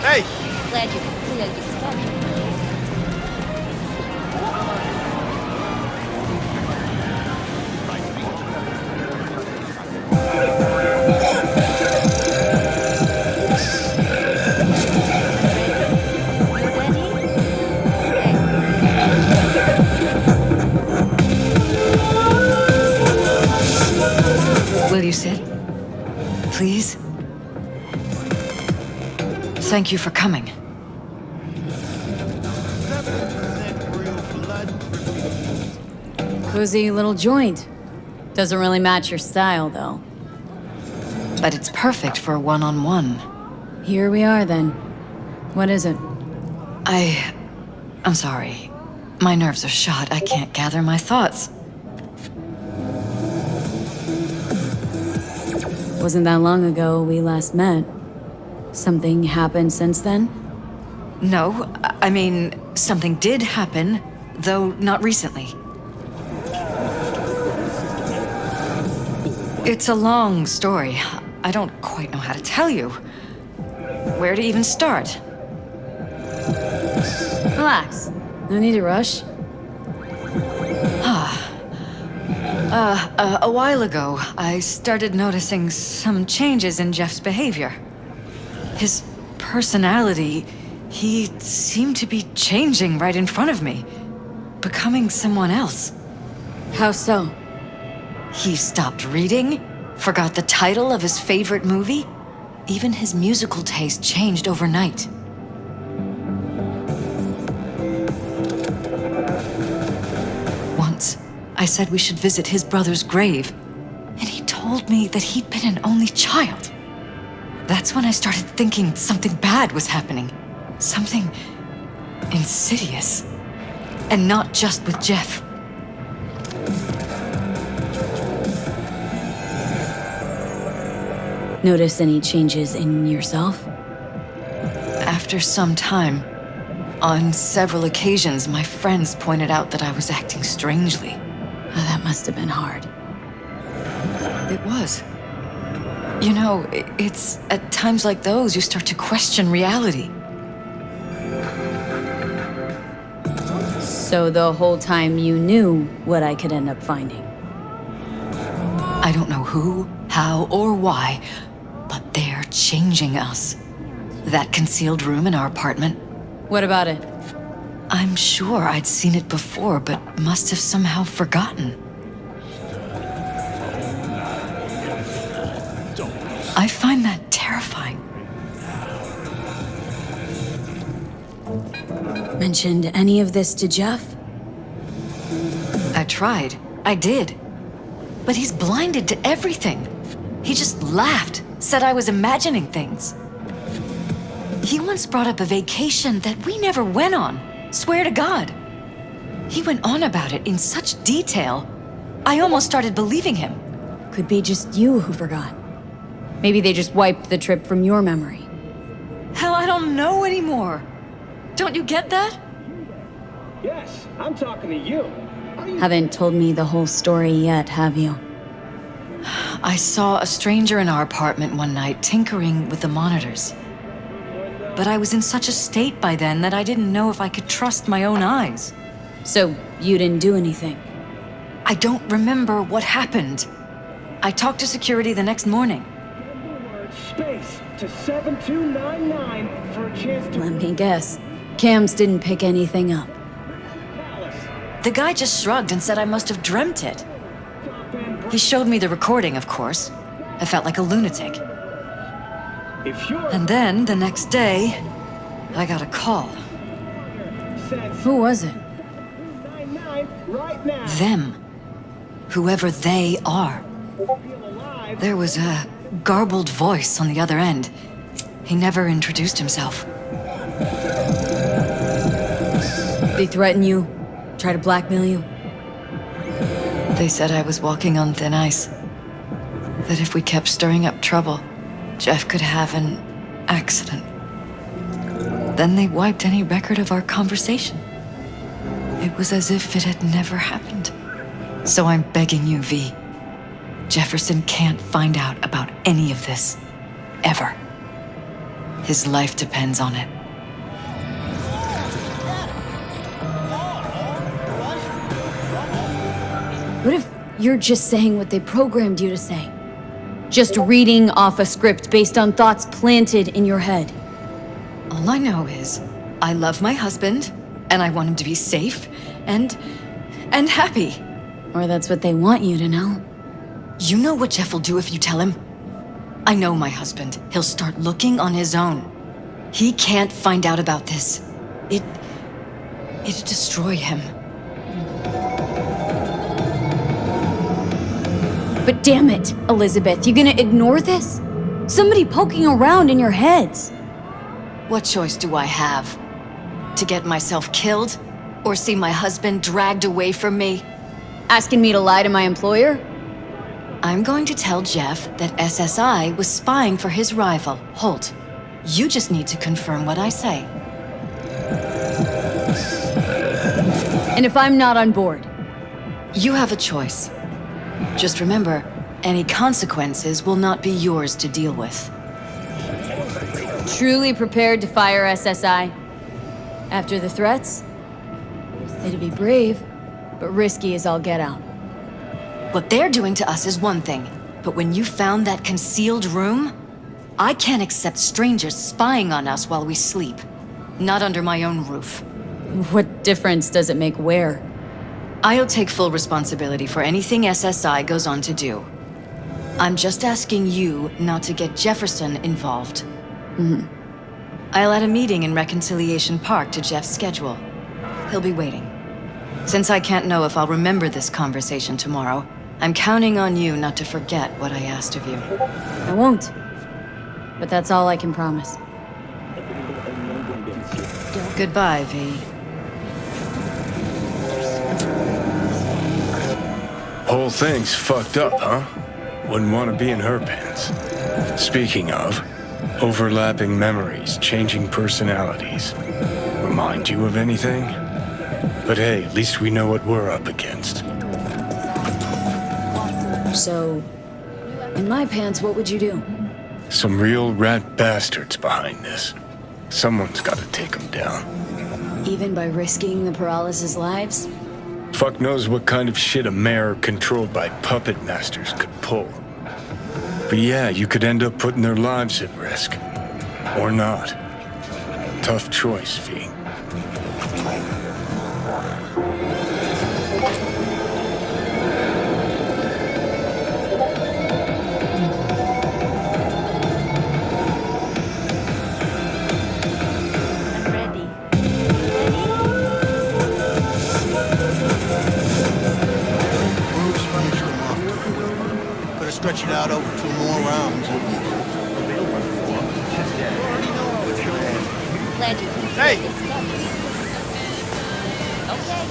Hey! Glad you completed the schedule. Will you sit? Please? Thank you for coming. Cozy little joint. Doesn't really match your style, though. But it's perfect for a one-on-one. Here we are, then. What is it? I'm sorry. My nerves are shot. I can't gather my thoughts. Wasn't that long ago we last met. Something happened since then? No, I mean, something did happen, though not recently. It's a long story. I don't quite know how to tell you. Where to even start? Relax. No need to rush. A while ago, I started noticing some changes in Jeff's behavior. His personality, he seemed to be changing right in front of me, becoming someone else. How so? He stopped reading, forgot the title of his favorite movie. Even his musical taste changed overnight. Once, I said we should visit his brother's grave, and he told me that he'd been an only child. That's when I started thinking something bad was happening. Something insidious. And not just with Jeff. Notice any changes in yourself? After some time, on several occasions, my friends pointed out that I was acting strangely. Oh, that must have been hard. It was. You know, it's at times like those you start to question reality. So the whole time you knew what I could end up finding? I don't know who, how, or why, but they're changing us. That concealed room in our apartment. What about it? I'm sure I'd seen it before, but must have somehow forgotten. I find that terrifying. Mentioned any of this to Jeff? I tried. I did. But he's blinded to everything. He just laughed, said I was imagining things. He once brought up a vacation that we never went on. Swear to God. He went on about it in such detail. I almost started believing him. Could be just you who forgot. Maybe they just wiped the trip from your memory. Hell, I don't know anymore. Don't you get that? Yes, I'm talking to you. Haven't told me the whole story yet, have you? I saw a stranger in our apartment one night tinkering with the monitors. But I was in such a state by then that I didn't know if I could trust my own eyes. So, you didn't do anything? I don't remember what happened. I talked to security the next morning. Space to 7299 for a chance to... Let me guess. Cams didn't pick anything up. The guy just shrugged and said I must have dreamt it. He showed me the recording, of course. I felt like a lunatic. And then, the next day, I got a call. Who was it? Them. Whoever they are. There was a garbled voice on the other end. He never introduced himself. They threaten you? Try to blackmail you? They said I was walking on thin ice. That if we kept stirring up trouble, Jeff could have an accident. Then they wiped any record of our conversation. It was as if it had never happened. So I'm begging you, V. Jefferson can't find out about any of this. Ever. His life depends on it. What if you're just saying what they programmed you to say? Just reading off a script based on thoughts planted in your head. All I know is, I love my husband, and I want him to be safe, and happy. Or that's what they want you to know. You know what Jeff will do if you tell him? I know my husband. He'll start looking on his own. He can't find out about this. It'd destroy him. But damn it, Elizabeth, you gonna ignore this? Somebody poking around in your heads. What choice do I have? To get myself killed? Or see my husband dragged away from me? Asking me to lie to my employer? I'm going to tell Jeff that SSI was spying for his rival, Holt. You just need to confirm what I say. And if I'm not on board? You have a choice. Just remember, any consequences will not be yours to deal with. Truly prepared to fire SSI? After the threats? It'd be brave, but risky as all get out. What they're doing to us is one thing, but when you found that concealed room, I can't accept strangers spying on us while we sleep. Not under my own roof. What difference does it make where? I'll take full responsibility for anything SSI goes on to do. I'm just asking you not to get Jefferson involved. I'll add a meeting in Reconciliation Park to Jeff's schedule. He'll be waiting. Since I can't know if I'll remember this conversation tomorrow, I'm counting on you not to forget what I asked of you. I won't. But that's all I can promise. Goodbye, V. Whole thing's fucked up, huh? Wouldn't want to be in her pants. Speaking of, overlapping memories, changing personalities. Remind you of anything? But hey, at least we know what we're up against. So, in my pants, what would you do? Some real rat bastards behind this. Someone's got to take them down. Even by risking the Paralysis' lives? Fuck knows what kind of shit a mayor controlled by puppet masters could pull. But yeah, you could end up putting their lives at risk. Or not. Tough choice, V. I'm ready. Better stretch it out over 2 more rounds. Glad you Hey! this schedule. Okay.